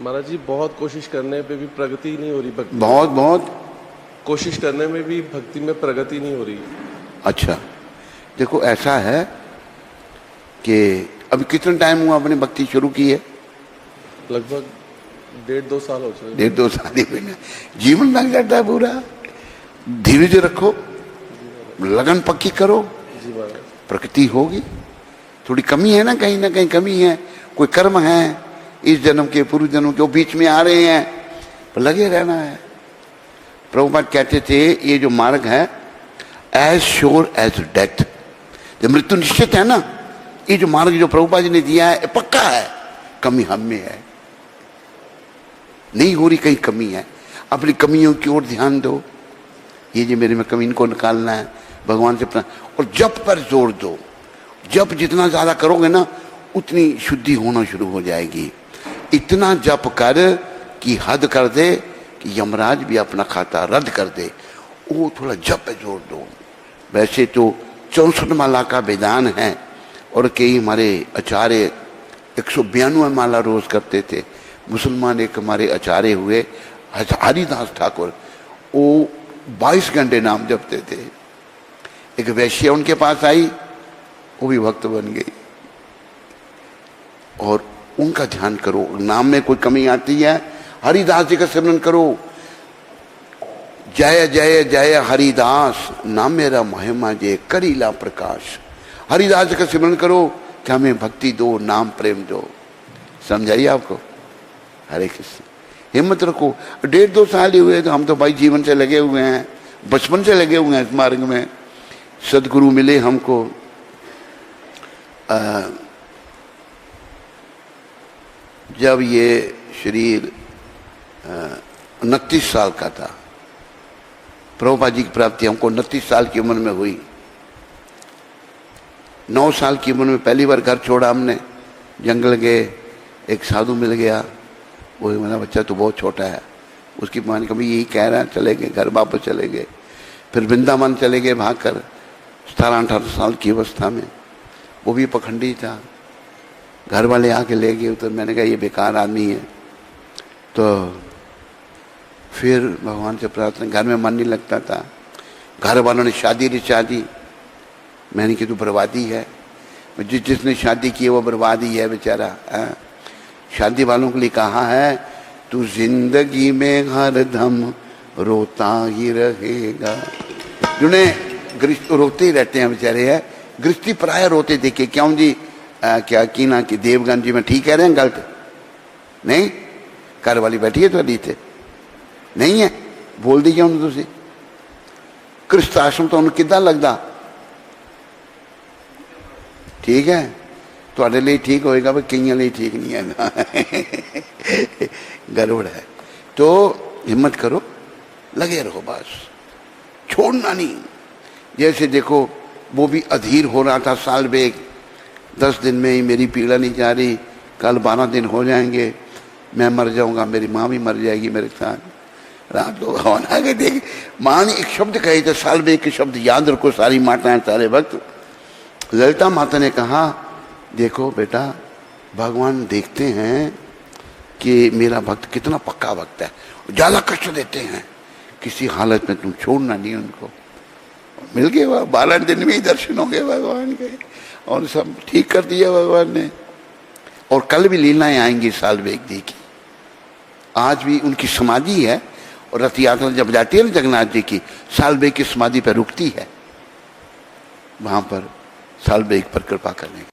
महाराज जी बहुत कोशिश करने पे भी प्रगति नहीं हो रही। भक्ति बहुत बहुत कोशिश करने में भी भक्ति में प्रगति नहीं हो रही। अच्छा, देखो ऐसा है कि अभी कितना टाइम हुआ आपने भक्ति शुरू की है? लगभग 1.5-2 साल हो चुके। 1.5-2 साल ही हुए ना। जीवन लग जाता है पूरा। धीरज रखो, लगन पक्की करो, जी महाराज। प्रगति होगी। थोड़ी कमी है ना कहीं कमी है, कोई कर्म है इस जन्म के पूर्व जन्म के, वो बीच में आ रहे हैं, पर लगे रहना है। प्रभुपाद कहते थे ये जो मार्ग है एज श्योर एज डेथ, जब मृत्यु निश्चित है ना, ये जो मार्ग जो प्रभुपाद जी ने दिया है पक्का है। कमी हम में है, नहीं हो रही, कहीं कमी है, अपनी कमियों की ओर ध्यान दो। ये जो मेरे में कमी, इनको निकालना है, भगवान से और जप पर जोर दो। जप जितना ज्यादा करोगे ना उतनी शुद्धि होना शुरू हो जाएगी। इतना जप कर कि हद कर दे कि यमराज भी अपना खाता रद्द कर दे, वो थोड़ा जप पे जोर दो। वैसे तो 64 माला का विधान है और कई हमारे आचार्य 192 माला रोज करते थे। मुसलमान एक हमारे आचार्य हुए हरिदास ठाकुर, वो 22 घंटे नाम जपते थे। एक वैश्य उनके पास आई, वो भी भक्त बन गई। और उनका ध्यान करो, नाम में कोई कमी आती है हरिदास जी का सिमरन करो। जय जय जय हरिदास, नाम मेरा महिमा जय करीला प्रकाश। हरिदास जी का सिमरन करो कि हमें भक्ति दो, नाम प्रेम दो। समझाइए आपको? हरे कृष्ण। हिम्मत रखो। 1.5-2 साल ही हुए तो हम तो भाई जीवन से लगे हुए हैं, बचपन से लगे हुए हैं इस मार्ग में। सदगुरु मिले हमको जब ये शरीर 29 साल का था। प्रभुपाद जी की प्राप्ति हमको 29 साल की उम्र में हुई। 9 साल की उम्र में पहली बार घर छोड़ा हमने, जंगल गए, एक साधु मिल गया। वो मेरा बच्चा तो बहुत छोटा है, उसकी मां ने कभी यही कह रहा है, चले गए घर, वापस चले गए। फिर वृंदावन चले गए भागकर 17-18 साल की अवस्था में। वो भी पखंडी था, घर वाले आके ले गए। तो मैंने कहा ये बेकार आदमी है। तो फिर भगवान से प्रार्थना, घर में मन नहीं लगता था। घर वालों ने शादी रचा दी। मैंने कहा तू बर्बादी है, जिसने शादी की वो बर्बादी है बेचारा। शादी वालों के लिए कहा है तू जिंदगी में हरदम रोता ही रहेगा। जिन्हें गृहस्थ रोते ही रहते हैं बेचारे है, गृहस्थी प्राय रोते देखे। क्यों जी? क्या की ना कि देवगन जी में ठीक कह रहे हैं? गलत नहीं? घर वाली बैठी है तो थे नहीं है, बोल दी क्यों तुम? कृष्ण आश्रम तो उन्हें कितना लगता? ठीक है, थोड़े लिए ठीक होएगा, पर कई लिए ठीक नहीं है। गड़बड़ है। तो हिम्मत करो, लगे रहो, बस छोड़ना नहीं। जैसे देखो वो भी अधीर हो रहा था साल बेग, 10 दिन में ही मेरी पीड़ा नहीं जा रही, कल 12 दिन हो जाएंगे, मैं मर जाऊंगा, मेरी माँ भी मर जाएगी मेरे साथ। रात को भवन आ गए, देख माँ ने एक शब्द कहे थे, साल बेग के शब्द याद रखो सारी माताएं सारे वक्त। ललिता माता ने कहा देखो बेटा, भगवान देखते हैं कि मेरा भक्त कितना पक्का भक्त है, ज्यादा कष्ट देते हैं, किसी हालत में तुम छोड़ना नहीं उनको। मिल गए वह 12 दिन में ही दर्शन हो गए भगवान के, और सब ठीक कर दिया भगवान ने। और कल भी लीलाएं आएंगी साल बेग जी की। आज भी उनकी समाधि है, और रथ यात्रा जब जाती है ना जगन्नाथ जी की, साल बेग की समाधि पर रुकती है, वहां पर साल बेग पर कृपा करने।